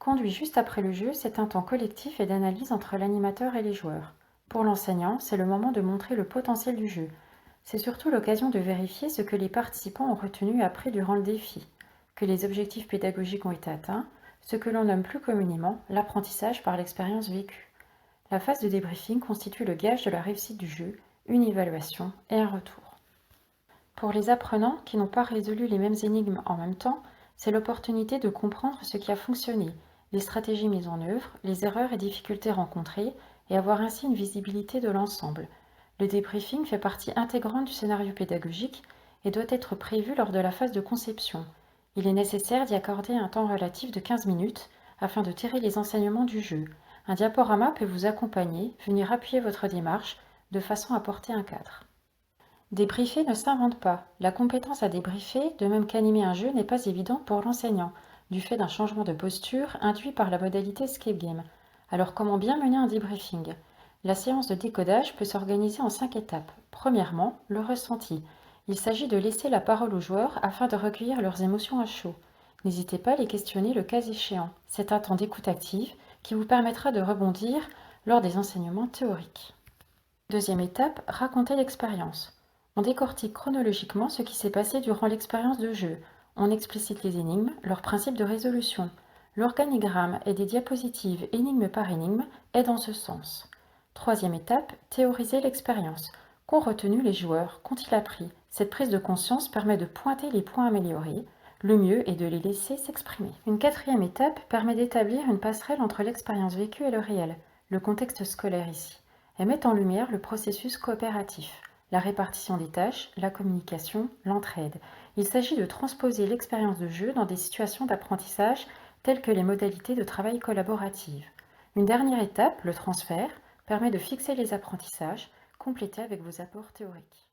conduit juste après le jeu, c'est un temps collectif et d'analyse entre l'animateur et les joueurs. Pour l'enseignant, c'est le moment de montrer le potentiel du jeu. C'est surtout l'occasion de vérifier ce que les participants ont retenu et appris durant le défi, que les objectifs pédagogiques ont été atteints, ce que l'on nomme plus communément l'apprentissage par l'expérience vécue. La phase de débriefing constitue le gage de la réussite du jeu, une évaluation et un retour. Pour les apprenants qui n'ont pas résolu les mêmes énigmes en même temps, c'est l'opportunité de comprendre ce qui a fonctionné, les stratégies mises en œuvre, les erreurs et difficultés rencontrées, et avoir ainsi une visibilité de l'ensemble. Le débriefing fait partie intégrante du scénario pédagogique et doit être prévu lors de la phase de conception. Il est nécessaire d'y accorder un temps relatif de 15 minutes afin de tirer les enseignements du jeu. Un diaporama peut vous accompagner, venir appuyer votre démarche de façon à porter un cadre. Débriefer ne s'invente pas. La compétence à débriefer, de même qu'animer un jeu, n'est pas évidente pour l'enseignant, du fait d'un changement de posture induit par la modalité escape game. Alors comment bien mener un débriefing? La séance de décodage peut s'organiser en 5 étapes. Premièrement, le ressenti. Il s'agit de laisser la parole aux joueurs afin de recueillir leurs émotions à chaud. N'hésitez pas à les questionner le cas échéant. C'est un temps d'écoute active qui vous permettra de rebondir lors des enseignements théoriques. Deuxième étape, raconter l'expérience. On décortique chronologiquement ce qui s'est passé durant l'expérience de jeu. On explicite les énigmes, leurs principes de résolution. L'organigramme et des diapositives énigme par énigme est dans ce sens. Troisième étape, théoriser l'expérience. Qu'ont retenu les joueurs? Qu'ont-ils appris? Cette prise de conscience permet de pointer les points améliorés. Le mieux est de les laisser s'exprimer. Une quatrième étape permet d'établir une passerelle entre l'expérience vécue et le réel, le contexte scolaire ici. Elle met en lumière le processus coopératif, la répartition des tâches, la communication, l'entraide. Il s'agit de transposer l'expérience de jeu dans des situations d'apprentissage telles que les modalités de travail collaborative. Une dernière étape, le transfert, permet de fixer les apprentissages, complétés avec vos apports théoriques.